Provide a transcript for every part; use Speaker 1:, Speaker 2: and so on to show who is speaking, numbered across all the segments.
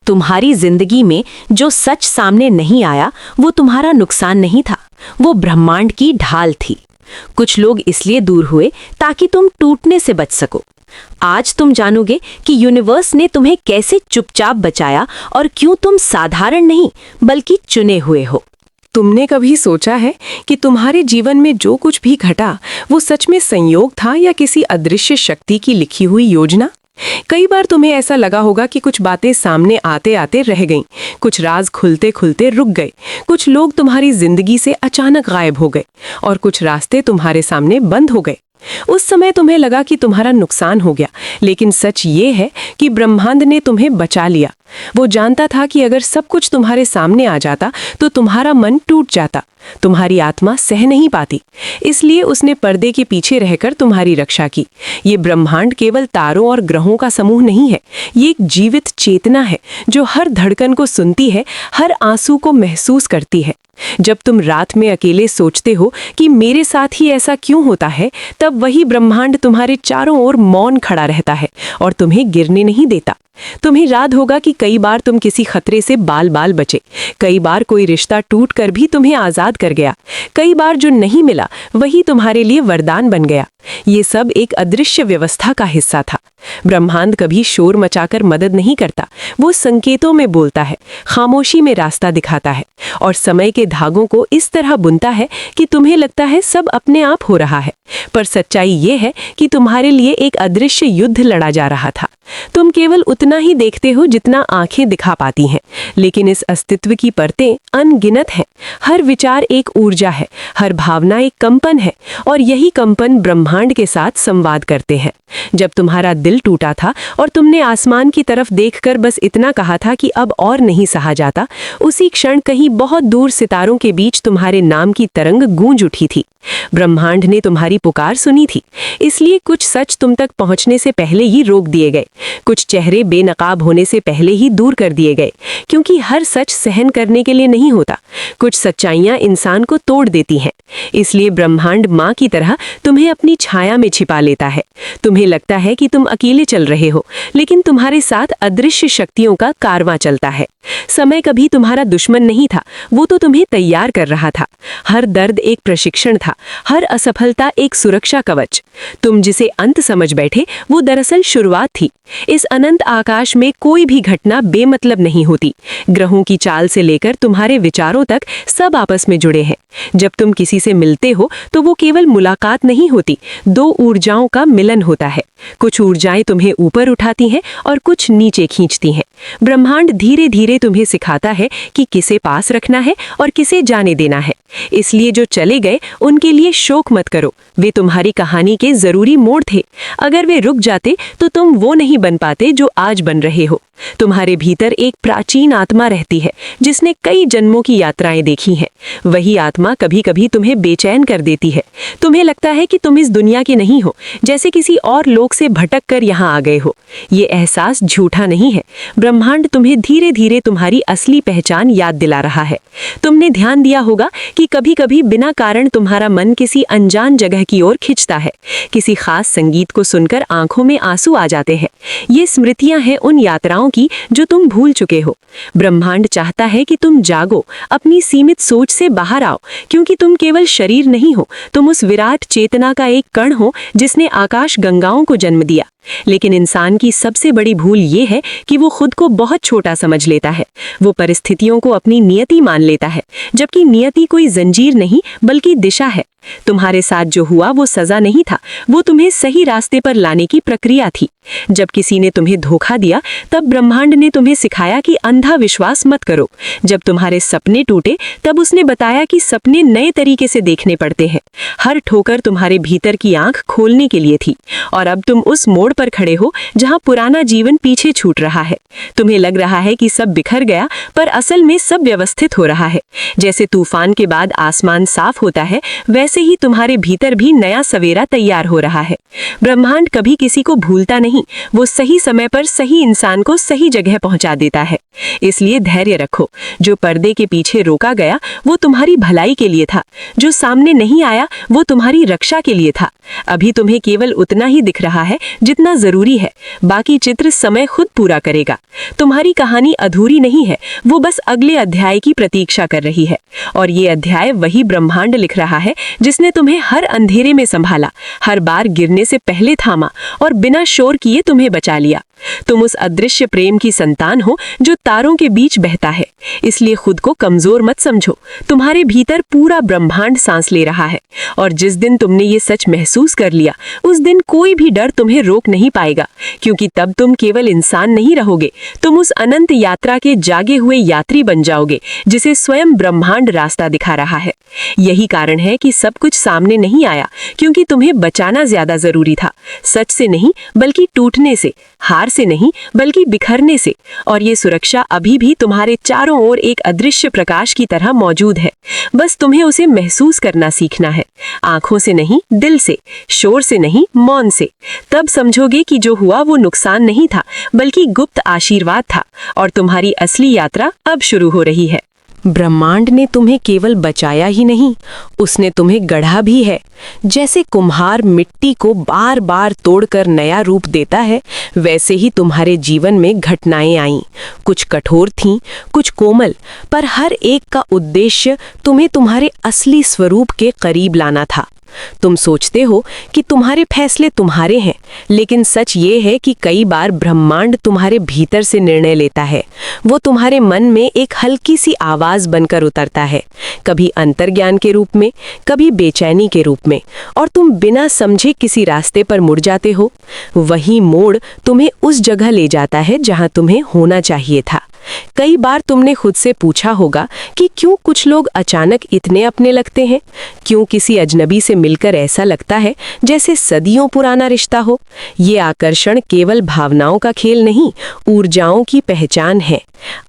Speaker 1: तुम्हारी जिंदगी में जो सच सामने नहीं आया वो तुम्हारा नुकसान नहीं था, वो ब्रह्मांड की ढाल थी। कुछ लोग इसलिए दूर हुए ताकि तुम टूटने से बच सको। आज तुम जानोगे कि यूनिवर्स ने तुम्हें कैसे चुपचाप बचाया और क्यों तुम साधारण नहीं बल्कि चुने हुए हो।
Speaker 2: तुमने कभी सोचा है कि तुम्हारे जीवन में जो कुछ भी घटा वो सच में संयोग था या किसी अदृश्य शक्ति की लिखी हुई योजना? कई बार तुम्हें ऐसा लगा होगा कि कुछ बातें सामने आते आते रह गईं, कुछ राज खुलते खुलते रुक गए, कुछ लोग तुम्हारी जिंदगी से अचानक गायब हो गए और कुछ रास्ते तुम्हारे सामने बंद हो गए। उस समय तुम्हें लगा कि तुम्हारा नुकसान हो गया, लेकिन सच ये है कि ब्रह्मांड ने तुम्हें बचा लिया। वो जानता था कि अगर सब कुछ तुम्हारे सामने आ जाता तो तुम्हारा मन टूट जाता, तुम्हारी आत्मा सह नहीं पाती। इसलिए उसने पर्दे के पीछे रहकर तुम्हारी रक्षा की। ये ब्रह्मांड केवल तारों और ग्रहों का समूह नहीं है, ये एक जीवित चेतना है जो हर धड़कन को सुनती है, हर आंसू को महसूस करती है। जब तुम रात में अकेले सोचते हो कि मेरे साथ ही ऐसा क्यों होता है, तब वही ब्रह्मांड तुम्हारे चारों ओर मौन खड़ा रहता है और तुम्हें गिरने नहीं देता। तुम्हें याद होगा कि कई बार तुम किसी खतरे से बाल बाल बचे, कई बार कोई रिश्ता टूट कर भी तुम्हें आज़ाद कर गया, कई बार जो नहीं मिला वही तुम्हारे लिए वरदान बन गया। ये सब एक अदृश्य व्यवस्था का हिस्सा था। ब्रह्मांड कभी शोर मचाकर मदद नहीं करता, वो संकेतों में बोलता है, खामोशी में रास्ता दिखाता है और समय के धागों को इस तरह बुनता है कि तुम्हें लगता है सब अपने आप हो रहा है, पर सच्चाई ये है कि तुम्हारे लिए एक अदृश्य युद्ध लड़ा जा रहा था। तुम केवल उतना ही देखते हो जितना आंखें दिखा पाती हैं, लेकिन इस अस्तित्व की परतें अनगिनत हैं। हर विचार एक ऊर्जा है, हर भावना एक कंपन है और यही कंपन ब्रह्मांड के साथ संवाद करते हैं। जब तुम्हारा दिल टूटा था और तुमने आसमान की तरफ देखकर बस इतना कहा था कि अब और नहीं सहा जाता, उसी क्षण कहीं बहुत दूर सितारों के बीच तुम्हारे नाम की तरंग गूंज उठी थी। ब्रह्मांड ने तुम्हारी पुकार सुनी थी, इसलिए कुछ सच तुम तक पहुंचने से पहले ही रोक दिए गए, कुछ चेहरे बेनकाब होने से पहले ही दूर कर दिए गए, क्योंकि हर सच सहन करने के लिए नहीं होता। कुछ सच्चाइयां इंसान को तोड़ देती हैं, इसलिए ब्रह्मांड माँ की तरह तुम्हें अपनी छाया में छिपा लेता है। तुम्हें लगता है कि तुम अकेले चल रहे हो, लेकिन तुम्हारे साथ अदृश्य शक्तियों का कारवां चलता है। समय कभी तुम्हारा दुश्मन नहीं था, वो तो तुम्हें तैयार कर रहा था। हर दर्द एक प्रशिक्षण था, हर असफलता एक सुरक्षा कवच। तुम जिसे अंत समझ बैठे वो दरअसल शुरुआत थी। इस अनंत आकाश में कोई भी घटना बेमतलब नहीं होती। ग्रहों की चाल से लेकर तुम्हारे विचारों तक सब आपस में जुड़े हैं। जब तुम किसी से मिलते हो तो वो केवल मुलाकात नहीं होती, दो ऊर्जाओं का मिलन होता है। कुछ ऊर्जाएं तुम्हें ऊपर उठाती हैं और कुछ नीचे खींचती हैं। ब्रह्मांड धीरे धीरे तुम्हें सिखाता है कि किसे पास रखना है और किसे जाने देना है। इसलिए जो चले गए उनके लिए शोक मत करो, वे तुम्हारी कहानी के जरूरी मोड़ थे। अगर वे रुक जाते तो तुम वो नहीं बन पाते जो आज बन रहे हो। तुम्हारे भीतर एक प्राचीन आत्मा रहती है जिसने कई जन्मों की यात्राएं देखी हैं। वही आत्मा कभी कभी तुम्हें बेचैन कर देती है। तुम्हें लगता है कि तुम इस दुनिया के नहीं हो, जैसे किसी और लोक से भटक कर यहाँ आ गए हो। ये एहसास झूठा नहीं है, ब्रह्मांड तुम्हें धीरे धीरे तुम्हारी असली पहचान याद दिला रहा है। तुमने ध्यान दिया होगा कि कभी कभी बिना कारण तुम्हारा मन किसी अनजान जगह की ओर खिंचता है। किसी खास संगीत को सुनकर आंखों में आंसू आ जाते हैं। ये स्मृतियां हैं उन यात्राओं की जो तुम भूल चुके हो। ब्रह्मांड चाहता है कि तुम जागो, अपनी सीमित सोच से बाहर आओ, क्योंकि तुम केवल शरीर नहीं हो, तुम उस विराट चेतना का एक कण हो जिसने आकाश गंगाओं को जन्म दिया। लेकिन इंसान की सबसे बड़ी भूल ये है कि वो खुद को बहुत छोटा समझ लेता है। वो परिस्थितियों को अपनी नियति मान लेता है, जबकि नियति कोई जंजीर नहीं बल्कि दिशा है। तुम्हारे साथ जो हुआ वो सजा नहीं था, वो तुम्हें सही रास्ते पर लाने की प्रक्रिया थी। जब किसी ने तुम्हें धोखा दिया तब ब्रह्मांड ने तुम्हें सिखाया कि अंधा विश्वास मत करो। जब तुम्हारे सपने टूटे तब उसने बताया कि सपने नए तरीके से देखने पड़ते हैं। हर ठोकर तुम्हारे भीतर की आंख खोलने के लिए थी और अब तुम उस मोड़ पर खड़े हो जहां पुराना जीवन पीछे छूट रहा है। तुम्हें लग रहा है कि सब बिखर गया, पर असल में सब व्यवस्थित हो रहा है। जैसे तूफान के बाद आसमान साफ होता है, वैसे ही तुम्हारे भीतर भी नया सवेरा तैयार हो रहा है। ब्रह्मांड कभी किसी को भूलता नहीं, वो सही समय पर सही इंसान को सही जगह पहुंचा देता है। इसलिए धैर्य रखो। जो पर्दे के पीछे रोका गया वो तुम्हारी भलाई के लिए था, जो सामने नहीं आया वो तुम्हारी रक्षा के लिए था। अभी तुम्हें केवल उतना ही दिख रहा है जितना जरूरी है, बाकी चित्र समय खुद पूरा करेगा। तुम्हारी कहानी अधूरी नहीं है, वो बस अगले अध्याय की प्रतीक्षा कर रही है। और ये अध्याय वही ब्रह्मांड लिख रहा है जिसने तुम्हें हर अंधेरे में संभाला, हर बार गिरने से पहले थामा और बिना शोर किए तुम्हें बचा लिया। तुम उस अदृश्य प्रेम की संतान हो जो तारों के बीच बहता है, इसलिए खुद को कमजोर मत समझो। तुम्हारे भीतर पूरा ब्रह्मांड सांस ले रहा है, और जिस दिन तुमने ये सच महसूस कर लिया उस दिन कोई भी डर तुम्हें रोक नहीं पाएगा, क्योंकि तब तुम केवल इंसान नहीं रहोगे, तुम उस अनंत यात्रा के जागे हुए यात्री बन जाओगे जिसे स्वयं ब्रह्मांड रास्ता दिखा रहा है। यही कारण है कि सब कुछ सामने नहीं आया, क्योंकि तुम्हें बचाना ज्यादा जरूरी था, सच से नहीं बल्कि टूटने से, हार से नहीं बल्कि बिखरने से। और ये सुरक्षा अभी भी तुम्हारे चारों ओर एक अदृश्य प्रकाश की तरह मौजूद है, बस तुम्हें उसे महसूस करना सीखना है, आंखों से नहीं दिल से, शोर से नहीं मौन से। तब समझोगे कि जो हुआ वो नुकसान नहीं था बल्कि गुप्त आशीर्वाद था, और तुम्हारी असली यात्रा अब शुरू हो रही है।
Speaker 1: ब्रह्मांड ने तुम्हें केवल बचाया ही नहीं, उसने तुम्हें गढ़ा भी है। जैसे कुम्हार मिट्टी को बार बार तोड़कर नया रूप देता है, वैसे ही तुम्हारे जीवन में घटनाएं आईं। कुछ कठोर थीं, कुछ कोमल, पर हर एक का उद्देश्य तुम्हें तुम्हारे असली स्वरूप के करीब लाना था। तुम सोचते हो कि तुम्हारे फैसले तुम्हारे हैं, लेकिन सच ये है कि कई बार ब्रह्मांड तुम्हारे भीतर से निर्णय लेता है। वो तुम्हारे मन में एक हल्की सी आवाज बनकर उतरता है, कभी अंतर्ज्ञान के रूप में, कभी बेचैनी के रूप में, और तुम बिना समझे किसी रास्ते पर मुड़ जाते हो। वही मोड़ तुम्हें उस जगह ले जाता है जहां तुम्हें होना चाहिए था। कई बार तुमने खुद से पूछा होगा कि क्यों कुछ लोग अचानक इतने अपने लगते हैं, क्यों किसी अजनबी से मिलकर ऐसा लगता है जैसे सदियों पुराना रिश्ता हो। ये आकर्षण केवल भावनाओं का खेल नहीं, ऊर्जाओं की पहचान है।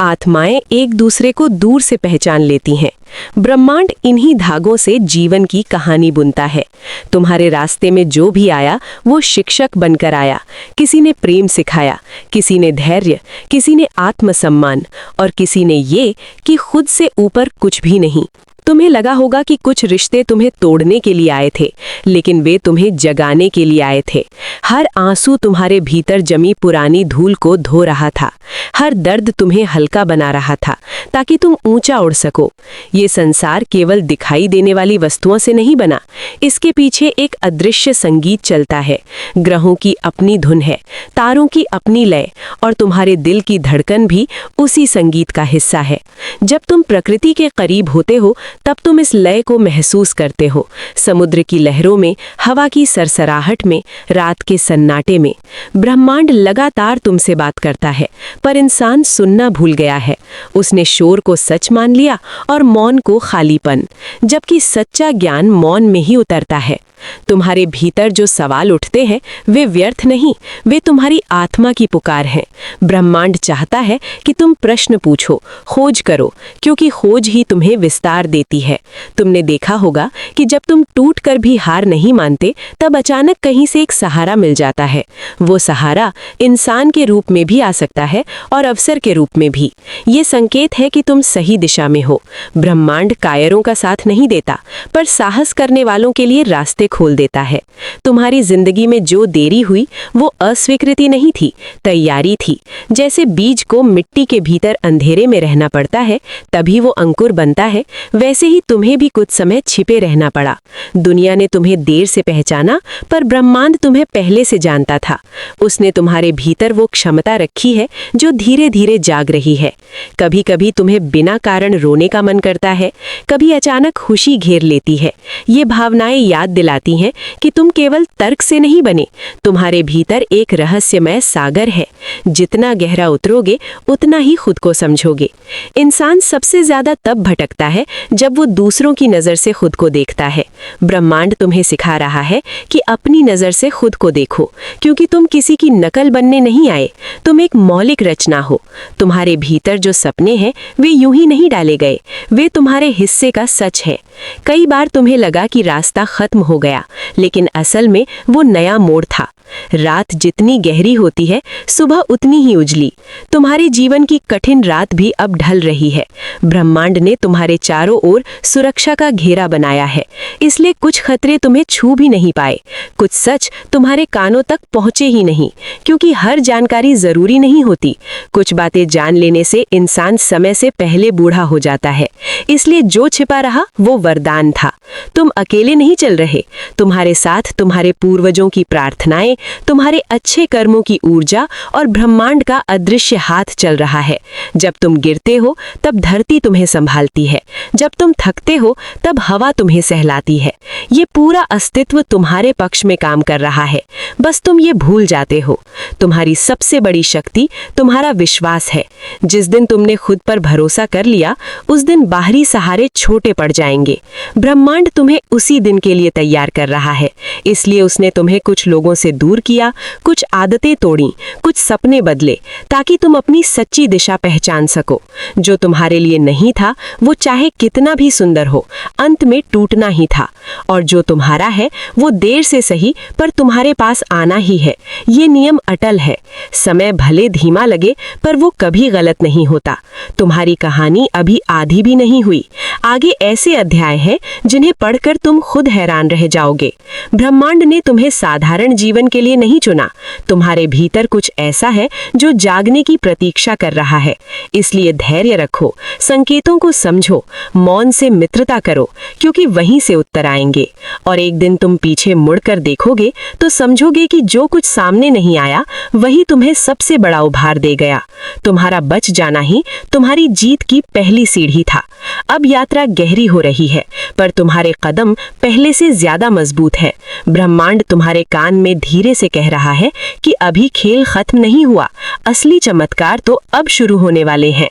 Speaker 1: आत्माएं एक दूसरे को दूर से पहचान लेती हैं। ब्रह्मांड इन्हीं धागों से जीवन की कहानी बुनता है। तुम्हारे रास्ते में जो भी आया वो शिक्षक बनकर आया। किसी ने प्रेम सिखाया, किसी ने धैर्य, किसी ने आत्मसम्मान, और किसी ने ये कि खुद से ऊपर कुछ भी नहीं। तुम्हें लगा होगा कि कुछ रिश्ते तुम्हें तोड़ने के लिए आए थे, लेकिन वे तुम्हें जगाने के लिए आए थे। हर आंसू तुम्हारे भीतर जमी पुरानी धूल को धो रहा था, हर दर्द तुम्हें हल्का बना रहा था, ताकि तुम ऊंचा उड़ सको। ये संसार केवल दिखाई देने वाली वस्तुओं से नहीं बना, इसके पीछे एक अदृश्य संगीत चलता है। ग्रहों की अपनी धुन है, तारों की अपनी लय, और तुम्हारे दिल की धड़कन भी उसी संगीत का हिस्सा है। जब तुम प्रकृति के करीब होते हो तब तुम इस लय को महसूस करते हो, समुद्र की लहरों में, हवा की सरसराहट में, रात के सन्नाटे में। ब्रह्मांड लगातार तुमसे बात करता है, पर इंसान सुनना भूल गया है। उसने शोर को सच मान लिया और मौन को खालीपन, जबकि सच्चा ज्ञान मौन में ही उतरता है। तुम्हारे भीतर जो सवाल उठते हैं वे व्यर्थ नहीं, वे तुम्हारी आत्मा की पुकार हैं। ब्रह्मांड चाहता है कि तुम प्रश्न पूछो, खोज करो, क्योंकि खोज ही तुम्हें विस्तार देती है। तुमने देखा होगा कि जब तुम टूट कर भी हार नहीं मानते, तब अचानक कहीं से एक सहारा मिल जाता है। वो सहारा इंसान के रूप में भी आ सकता है और अवसर के रूप में भी। ये संकेत है कि तुम सही दिशा में हो। ब्रह्मांड कायरों का साथ नहीं देता, पर साहस करने वालों के लिए रास्ते खोल देता है। तुम्हारी जिंदगी में जो देरी हुई वो अस्वीकृति नहीं थी, तैयारी थी। जैसे बीज को मिट्टी के भीतर अंधेरे में रहना पड़ता है तभी वो अंकुर बनता है, वैसे ही तुम्हें भी कुछ समय छिपे रहना पड़ा। दुनिया ने तुम्हें देर से पहचाना, पर ब्रह्मांड तुम्हें पहले से जानता था। उसने तुम्हारे भीतर वो क्षमता रखी है जो धीरे धीरे जाग रही है। कभी कभी तुम्हें बिना कारण रोने का मन करता है, कभी अचानक खुशी घेर लेती है। ये भावनाएं याद दिलाती हैं कि तुम केवल तर्क से नहीं बने, तुम्हारे भीतर एक रहस्यमय सागर है। जितना गहरा उतरोगे उतना ही खुद को समझोगे। इंसान सबसे ज्यादा तब भटकता है जब वो दूसरों की नजर से खुद को देखता है। ब्रह्मांड तुम्हें सिखा रहा है कि अपनी नजर से खुद को देखो, क्योंकि तुम किसी की नकल बनने नहीं आए, तुम एक मौलिक रचना हो। तुम्हारे भीतर जो सपने हैं वे यूं ही नहीं डाले गए, वे तुम्हारे हिस्से का सच है। कई बार तुम्हें लगा कि रास्ता खत्म हो गया, लेकिन असल में वो नया मोड़ था। रात जितनी गहरी होती है, सुबह उतनी ही उजली। तुम्हारे जीवन की कठिन रात भी अब ढल रही है। ब्रह्मांड ने तुम्हारे चारों ओर सुरक्षा का घेरा बनाया है, इसलिए कुछ खतरे तुम्हें छू भी नहीं पाए। कुछ सच तुम्हारे कानों तक पहुंचे ही नहीं, क्योंकि हर जानकारी जरूरी नहीं होती। कुछ बातें जान लेने से इंसान समय से पहले बूढ़ा हो जाता है। इसलिए जो छिपा रहा वो वरदान था। तुम अकेले नहीं चल रहे, तुम्हारे साथ तुम्हारे पूर्वजों की प्रार्थनाएं, तुम्हारे अच्छे कर्मों की ऊर्जा और ब्रह्मांड का अदृश्य हाथ चल रहा है। जब तुम गिरते हो तब धरती तुम्हें संभालती है, जब तुम थकते हो तब हवा तुम्हें सहलाती है। ये पूरा अस्तित्व तुम्हारे पक्ष में काम कर रहा है, बस तुम ये भूल जाते हो। तुम्हारी सबसे बड़ी शक्ति तुम्हारा विश्वास है। जिस दिन तुमने खुद पर भरोसा कर लिया, उस दिन बाहरी सहारे छोटे पड़ जाएंगे। ब्रह्मांड तुम्हें उसी दिन के लिए तैयार कर रहा है, इसलिए उसने तुम्हें कुछ लोगों से दूर किया, कुछ आदतें तोड़ी, कुछ सपने बदले, ताकि तुम अपनी सच्ची दिशा पहचान सको। जो तुम्हारे लिए नहीं था, वो चाहे कितना भी सुंदर हो, अंत में टूटना ही था। और जो तुम्हारा है, वो देर से सही पर तुम्हारे पास आना ही है। ये नियम अटल है। समय भले धीमा लगे, पर वो कभी गलत नहीं होता। तुम्हारी कहानी अभी आधी भी नहीं हुई। आगे ऐसे अध्याय हैं जिन्हें पढ़कर तुम खुद हैरान रह जाओगे। ब्रह्मांड ने तुम्हें साधारण जीवन के लिए नहीं चुना। तुम्हारे भीतर कुछ ऐसा है जो जागने की प्रतीक्षा कर रहा है। इसलिए धैर्य रखो, संकेतों को समझो, मौन से मित्रता करो, क्योंकि वहीं से उत्तर आएंगे। और एक दिन तुम पीछे मुड़कर देखोगे तो समझोगे कि जो कुछ सामने नहीं आया, वही तुम्हें सबसे बड़ा उपहार दे गया। तुम्हारा बच जाना ही तुम्हारी जीत की पहली सीढ़ी था। अब यात्रा गहरी हो रही है, पर तुम्हारे कदम पहले से ज्यादा मजबूत है। ब्रह्मांड तुम्हारे कान में धीरे से कह रहा है कि अभी खेल खत्म नहीं हुआ, असली चमत्कार तो अब शुरू होने वाले हैं।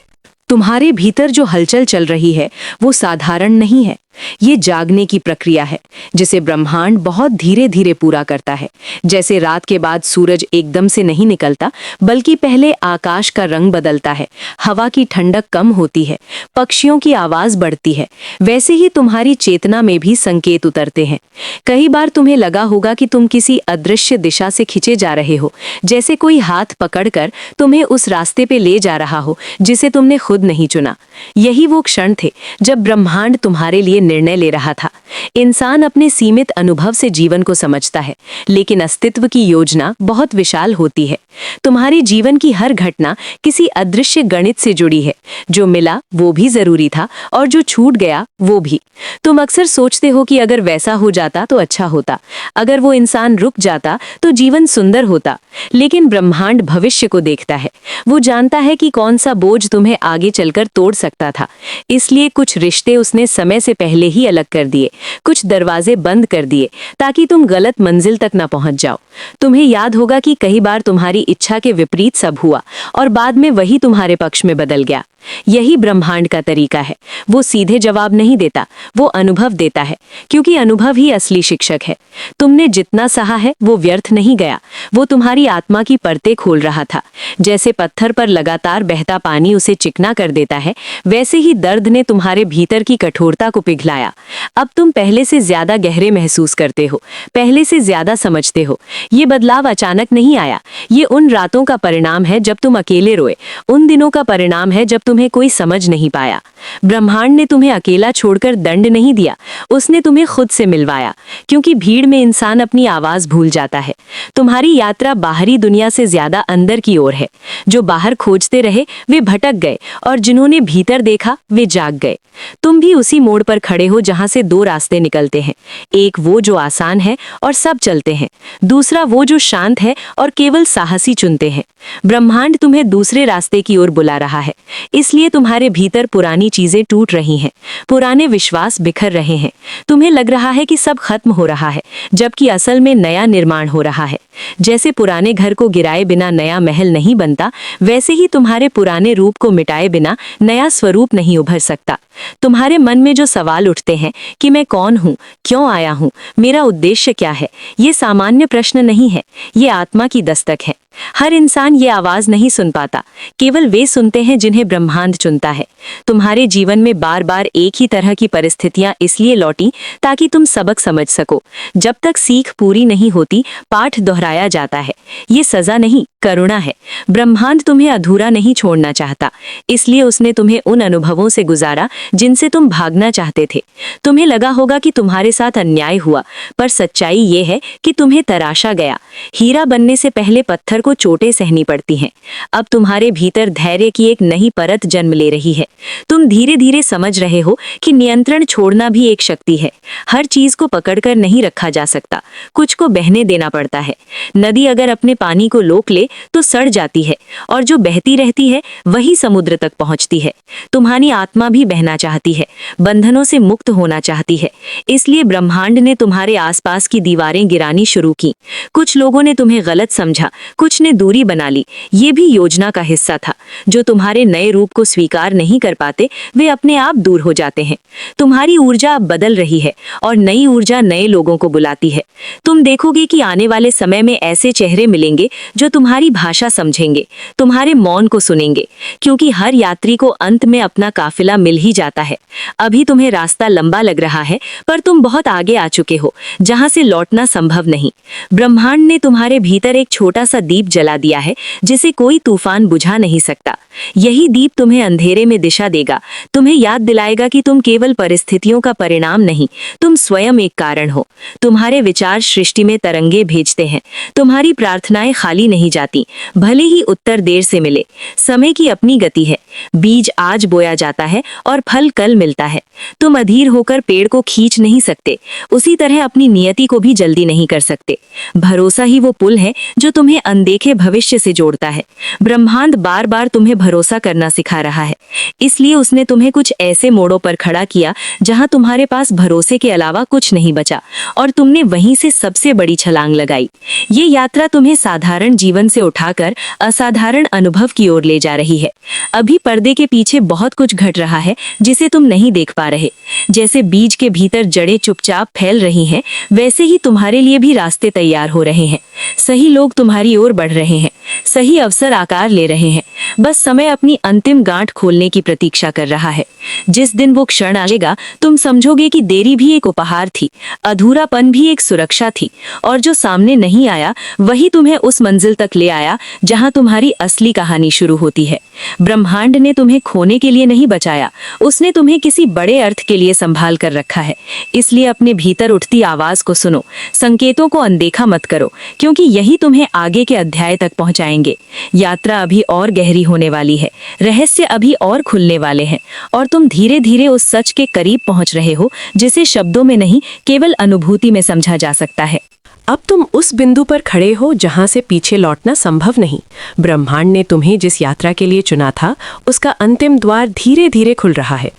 Speaker 2: तुम्हारे भीतर जो हलचल चल रही है वो साधारण नहीं है। ये जागने की प्रक्रिया है, जिसे ब्रह्मांड बहुत धीरे धीरे पूरा करता है। जैसे रात के बाद सूरज एकदम से नहीं निकलता, बल्कि पहले आकाश का रंग बदलता है, हवा की ठंडक कम होती है, पक्षियों की आवाज बढ़ती है, वैसे ही तुम्हारी चेतना में भी संकेत उतरते हैं। कई बार तुम्हें लगा होगा कि तुम किसी अदृश्य दिशा से खींचे जा रहे हो, जैसे कोई हाथ पकड़कर तुम्हें उस रास्ते पे ले जा रहा हो जिसे तुमने खुद नहीं चुना। यही वो क्षण थे जब ब्रह्मांड तुम्हारे लिए निर्णय ले रहा था। इंसान अपने सीमित अनुभव से जीवन को समझता है, लेकिन अस्तित्व की योजना बहुत विशाल होती है। तुम्हारी जीवन की हर घटना किसी अदृश्य गणित से जुड़ी है। जो मिला वो भी जरूरी था, और जो छूट गया वो भी। तुम अक्सर सोचते हो कि अगर वैसा हो जाता तो अच्छा होता, अगर वो इंसान रुक जाता तो जीवन सुंदर होता। लेकिन ब्रह्मांड भविष्य को देखता है। वो जानता है कि कौन सा बोझ तुम्हें आगे चलकर तोड़ सकता था। इसलिए कुछ रिश्ते उसने समय से पहले ही अलग कर दिए, कुछ दरवाजे बंद कर दिए, ताकि तुम गलत मंजिल तक न पहुंच जाओ। तुम्हें याद होगा कि कई बार तुम्हारी इच्छा के विपरीत सब हुआ, और बाद में वही तुम्हारे पक्ष में बदल गया। यही ब्रह्मांड का तरीका है। वो सीधे जवाब नहीं देता, वो अनुभव देता है, क्योंकि अनुभव ही असली शिक्षक है। तुमने जितना सहा है वो व्यर्थ नहीं गया, वो तुम्हारी आत्मा की परतें खोल रहा था। जैसे पत्थर पर लगातार बहता पानी उसे चिकना कर देता है, वैसे ही दर्द ने तुम्हारे भीतर की कठोरता को पिघलाया। अब तुम पहले से ज्यादा गहरे महसूस करते हो, पहले से ज्यादा समझते हो। ये बदलाव अचानक नहीं आया, ये उन रातों का परिणाम है जब तुम अकेले रोए, उन दिनों का परिणाम है जब तुम्हें कोई समझ नहीं पाया। ब्रह्मांड ने तुम्हें अकेला छोड़कर दंड नहीं दिया, उसने तुम्हें खुद से मिलवाया, क्योंकि भीड़ में इंसान अपनी आवाज भूल जाता है। तुम्हारी यात्रा बाहरी दुनिया से ज्यादा अंदर की ओर है। जो बाहर खोजते रहे वे भटक गए, और जिन्होंने भीतर देखा वे जाग गए। तुम भी उसी मोड़ पर खड़े हो जहां से दो रास्ते निकलते हैं। एक वो जो आसान है और सब चलते हैं, दूसरा वो जो शांत है और केवल साहसी चुनते हैं। ब्रह्मांड तुम्हें दूसरे रास्ते की ओर बुला रहा है, इसलिए तुम्हारे भीतर पुरानी चीजें टूट रही हैं, पुराने विश्वास बिखर रहे हैं। तुम्हें लग रहा है कि सब खत्म हो रहा है, जबकि असल में नया निर्माण हो रहा है। जैसे पुराने घर को गिराए बिना नया महल नहीं बनता, वैसे ही तुम्हारे पुराने रूप को मिटाए बिना नया स्वरूप नहीं उभर सकता। तुम्हारे मन में जो सवाल उठते हैं कि मैं कौन हूँ, क्यों आया हूँ, मेरा उद्देश्य क्या है, ये सामान्य प्रश्न नहीं है, ये आत्मा की दस्तक है।
Speaker 1: हर इंसान ये आवाज नहीं सुन पाता, केवल वे सुनते हैं जिन्हें ब्रह्मांड चुनता है। तुम्हारे जीवन में बार बार एक ही तरह की परिस्थितियां इसलिए लौटी ताकि तुम सबक समझ सको। जब तक सीख पूरी नहीं होती, पाठ दोहराया जाता है। ये सजा नहीं, करुणा है। ब्रह्मांड तुम्हें अधूरा नहीं छोड़ना चाहता, इसलिए उसने तुम्हें उन अनुभवों से गुजारा जिनसे तुम भागना चाहते थे। तुम्हें लगा होगा कि तुम्हारे साथ अन्याय हुआ, पर सच्चाई ये है कि तुम्हें तराशा गया। हीरा बनने से पहले पत्थर को चोटें सहनी पड़ती हैं। अब तुम्हारे भीतर धैर्य की एक नई परत जन्म ले रही है। तुम धीरे धीरे समझ रहे हो कि नियंत्रण छोड़ना भी एक शक्ति है। हर चीज को पकड़कर नहीं रखा जा सकता, कुछ को बहने देना पड़ता है। नदी अगर अपने पानी को रोक ले तो सड़ जाती है, और जो बहती रहती है वही समुद्र तक पहुंचती है। तुम्हारी आत्मा भी बहना चाहती है, बंधनों से मुक्त होना चाहती है। इसलिए ब्रह्मांड ने तुम्हारे आसपास की दीवारें गिरानी शुरू की। कुछ लोगों ने तुम्हें गलत समझा, कुछ ने दूरी बना ली। ये भी योजना का हिस्सा था। जो तुम्हारे नए रूप को स्वीकार नहीं कर पाते, वे अपने आप दूर हो जाते हैं। तुम्हारी ऊर्जा अब बदल रही है, और नई ऊर्जा नए लोगों को बुलाती है। तुम देखोगे कि आने वाले समय में ऐसे चेहरे मिलेंगे जो तुम्हारी भाषा समझेंगे, तुम्हारे मौन को सुनेंगे, क्योंकि हर यात्री को अंत में अपना काफिला मिल ही जाता है। अभी तुम्हें रास्ता लंबा लग रहा है, पर तुम बहुत आगे आ चुके हो, जहां से लौटना संभव नहीं। ब्रह्मांड ने तुम्हारे भीतर एक छोटा सा दीप जला दिया है, जिसे कोई तूफान बुझा नहीं सकता। यही दीप तुम्हें अंधेरे में दिशा देगा, तुम्हें याद दिलाएगा कि तुम केवल परिस्थितियों का परिणाम नहीं, तुम स्वयं एक कारण हो। तुम्हारे विचार सृष्टि में तरंगे भेजते हैं, तुम्हारी प्रार्थनाएं खाली नहीं जाती, भले ही उत्तर देर से मिले। समय की अपनी गति है, बीज आज बोया जाता है और फल कल मिलता है। तुम अधीर होकर पेड़ को खींच नहीं सकते, उसी तरह अपनी नियति को भी जल्दी नहीं कर सकते। भरोसा ही वो पुल है जो तुम्हें अनदेखे भविष्य से जोड़ता है। ब्रह्मांड बार बार तुम्हें भरोसा करना सिखा रहा है, इसलिए उसने तुम्हें कुछ ऐसे मोड़ों पर खड़ा किया जहां तुम्हारे पास भरोसे के अलावा कुछ नहीं बचा, और तुमने वहीं से सबसे बड़ी छलांग लगाई। ये यात्रा तुम्हें साधारण जीवन से उठाकर असाधारण अनुभव की ओर ले जा रही है। अभी पर्दे के पीछे बहुत कुछ घट रहा है जिसे तुम नहीं देख पा रहे। जैसे बीज के भीतर जड़ें चुपचाप फैल रही हैं, वैसे ही तुम्हारे लिए भी रास्ते तैयार हो रहे हैं। सही लोग तुम्हारी ओर बढ़ रहे हैं, सही अवसर आकार ले रहे हैं। बस समय अपनी अंतिम गांठ खोलने की प्रतीक्षा कर रहा है। जिस दिन वो क्षण आएगा, तुम समझोगे कि देरी भी एक उपहार थी, अधूरापन भी एक सुरक्षा थी, और जो सामने नहीं आया वही तुम्हें उस मंजिल तक ले आया जहां तुम्हारी असली कहानी शुरू होती है। ब्रह्मांड ने तुम्हें खोने के लिए नहीं बचाया, उसने तुम्हें किसी बड़े अर्थ के लिए संभाल कर रखा है। इसलिए अपने भीतर उठती आवाज को सुनो, संकेतों को अनदेखा मत करो, क्योंकि यही तुम्हें आगे के अध्याय तक पहुंचाएंगे। यात्रा अभी और गहरी होने वाली है, रहस्य अभी और खुलने वाले हैं, और तुम धीरे धीरे उस सच के करीब पहुंच रहे हो जिसे शब्दों में नहीं, केवल अनुभूति में समझा जा सकता है।
Speaker 2: अब तुम उस बिंदु पर खड़े हो जहां से पीछे लौटना संभव नहीं। ब्रह्मांड ने तुम्हें जिस यात्रा के लिए चुना था, उसका अंतिम द्वार धीरे धीरे खुल रहा है।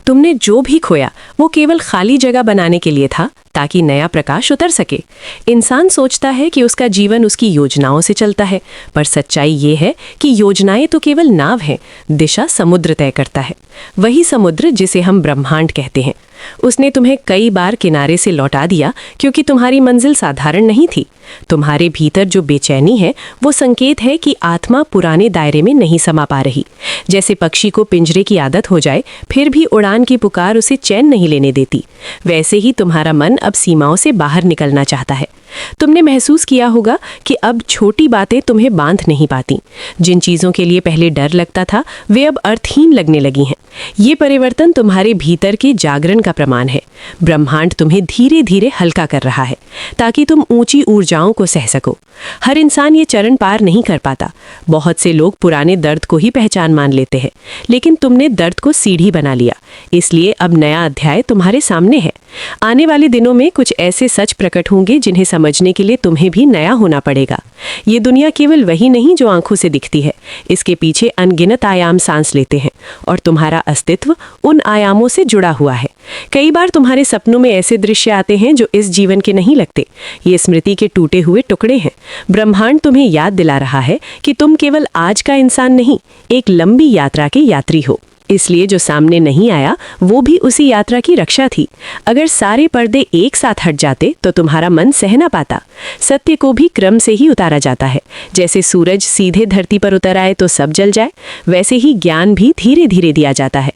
Speaker 2: तुमने जो भी खोया वो केवल खाली जगह बनाने के लिए था, ताकि नया प्रकाश उतर सके। इंसान सोचता है कि उसका जीवन उसकी योजनाओं से चलता है, पर सच्चाई ये है कि योजनाएं तो केवल नाव हैं, दिशा समुद्र तय करता है। वही समुद्र जिसे हम ब्रह्मांड कहते हैं। उसने तुम्हें कई बार किनारे से लौटा दिया क्योंकि तुम्हारी मंजिल साधारण नहीं थी। तुम्हारे भीतर जो बेचैनी है वो संकेत है कि आत्मा पुराने दायरे में नहीं समा पा रही। जैसे पक्षी को पिंजरे की आदत हो जाए फिर भी उड़ान की पुकार उसे चैन नहीं लेने देती, वैसे ही तुम्हारा मन अब सीमाओं से बाहर निकलना चाहता है। तुमने महसूस किया होगा कि अब छोटी बातें तुम्हें बांध नहीं पाती। जिन चीजों के लिए पहले डर लगता था वे अब अर्थहीन लगने लगी हैं। ये परिवर्तन तुम्हारे भीतर के जागरण का प्रमाण है। ब्रह्मांड तुम्हें धीरे धीरे हल्का कर रहा है ताकि तुम ऊंची ऊर्जाओं को सह सको। हर इंसान ये चरण पार नहीं कर पाता। बहुत से लोग पुराने दर्द को ही पहचान मान लेते हैं, लेकिन तुमने दर्द को सीढ़ी बना लिया। इसलिए अब नया अध्याय तुम्हारे सामने है। आने वाले दिनों में कुछ ऐसे सच प्रकट होंगे जिन्हें समझने के लिए तुम्हें भी नया होना पड़ेगा। ये दुनिया केवल वही नहीं जो आंखों से दिखती है, इसके पीछे अनगिनत आयाम सांस लेते हैं, और तुम्हारा अस्तित्व उन आयामों से जुड़ा हुआ है। कई बार तुम्हारे सपनों में ऐसे दृश्य आते हैं जो इस जीवन के नहीं लगते। ये स्मृति के टूटे हुए टुकड़े हैं। ब्रह्मांड तुम्हें याद दिला रहा है कि तुम केवल आज का इंसान नहीं, एक लंबी यात्रा के यात्री हो।
Speaker 1: इसलिए जो सामने नहीं आया वो भी उसी यात्रा की रक्षा थी। अगर सारे पर्दे एक साथ हट जाते तो तुम्हारा मन सह ना पाता। सत्य को भी क्रम से ही उतारा जाता है। जैसे सूरज सीधे धरती पर उतर आए तो सब जल जाए, वैसे ही ज्ञान भी धीरे धीरे दिया जाता है।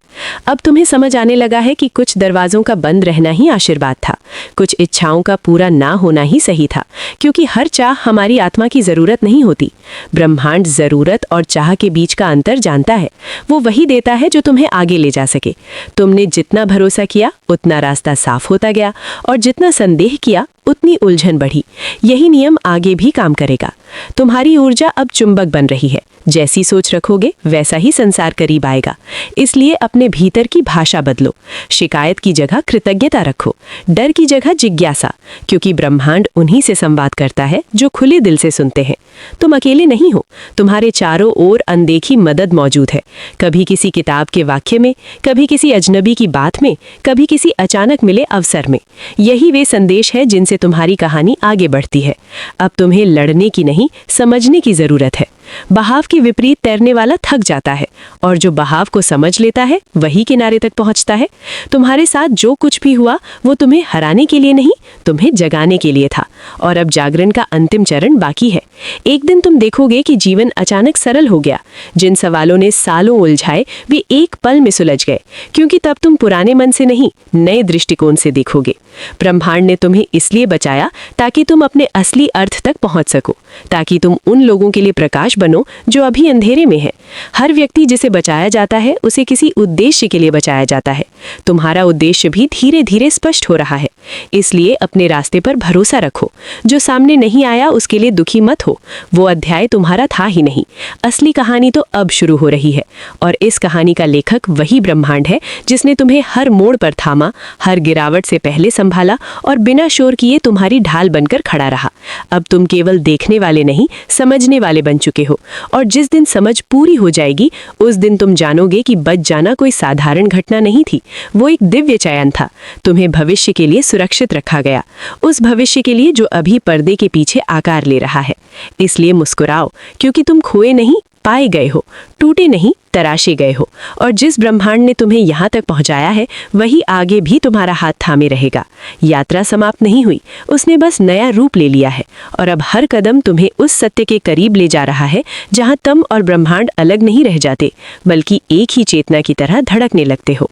Speaker 1: अब तुम्हें समझ आने लगा है कि कुछ दरवाजों का बंद रहना ही आशीर्वाद था, कुछ इच्छाओं का पूरा ना होना ही सही था, क्योंकि हर चाह हमारी आत्मा की जरूरत नहीं होती। ब्रह्मांड जरूरत और चाह के बीच का अंतर जानता है। वो वही देता है जो तुम्हें आगे ले जा सके। तुमने जितना भरोसा किया उतना रास्ता साफ होता गया, और जितना संदेह किया उतनी उलझन बढ़ी। यही नियम आगे भी काम करेगा। तुम्हारी ऊर्जा अब चुंबक बन रही है। जैसी सोच रखोगे वैसा ही संसार करीब आएगा। इसलिए अपने भीतर की भाषा बदलो। शिकायत की जगह कृतज्ञता रखो, डर की जगह जिज्ञासा, क्योंकि ब्रह्मांड उन्हीं से संवाद करता है जो खुले दिल से सुनते हैं। तुम अकेले नहीं हो, तुम्हारे चारों ओर अनदेखी मदद मौजूद है। कभी किसी किताब के वाक्य में, कभी किसी अजनबी की बात में, कभी किसी अचानक मिले अवसर में। यही वे संदेश है जिनसे तुम्हारी कहानी आगे बढ़ती है। अब तुम्हें लड़ने की नहीं, समझने की जरूरत है। बहाव के विपरीत तैरने वाला थक जाता है, और जो बहाव को समझ लेता है वही किनारे तक पहुंचता है। तुम्हारे साथ जो कुछ भी हुआ वो तुम्हें हराने के लिए नहीं, तुम्हें जगाने के लिए था। और अब जागरण का अंतिम चरण बाकी है। एक दिन तुम देखोगे कि जीवन अचानक सरल हो गया। जिन सवालों ने सालों उलझाए वे एक पल में सुलझ गए, क्योंकि तब तुम पुराने मन से नहीं, नए दृष्टिकोण से देखोगे। ब्रह्मांड ने तुम्हें इसलिए बचाया ताकि तुम अपने असली अर्थ तक पहुंच सको, ताकि तुम उन लोगों के लिए प्रकाश बनो जो अभी अंधेरे में है। हर व्यक्ति जिसे बचाया जाता है उसे किसी उद्देश्य के लिए बचाया जाता है। तुम्हारा उद्देश्य भी धीरे धीरे स्पष्ट हो रहा है। इसलिए अपने रास्ते पर भरोसा रखो। जो सामने नहीं आया उसके लिए दुखी मत हो। वो अध्याय तुम्हारा था ही नहीं। असली कहानी तो अब शुरू हो रही है, और इस कहानी का लेखक वही ब्रह्मांड है जिसने तुम्हें हर मोड़ पर थामा, हर गिरावट से पहले संभाला और बिना शोर किए तुम्हारी ढाल बनकर खड़ा रहा। अब तुम केवल देखने वाले नहीं, समझने वाले बन चुके हो। और जिस दिन समझ पूरी हो जाएगी उस दिन तुम जानोगे कि बच जाना कोई साधारण घटना नहीं थी, वो एक दिव्य चयन था। तुम्हें भविष्य के लिए सुरक्षित रखा गया, उस भविष्य के लिए जो अभी पर्दे के पीछे आकार ले रहा है। इसलिए मुस्कुराओ, क्योंकि तुम खोए नहीं, पाए गए हो, टूटे नहीं, तराशे गए हो। और जिस ब्रह्मांड ने तुम्हें यहाँ तक पहुँचाया है वही आगे भी तुम्हारा हाथ थामे रहेगा। यात्रा समाप्त नहीं हुई, उसने बस नया रूप ले लिया है, और अब हर कदम तुम्हें उस सत्य के करीब ले जा रहा है जहाँ तुम और ब्रह्मांड अलग नहीं रह जाते, बल्कि एक ही चेतना की तरह धड़कने लगते हो।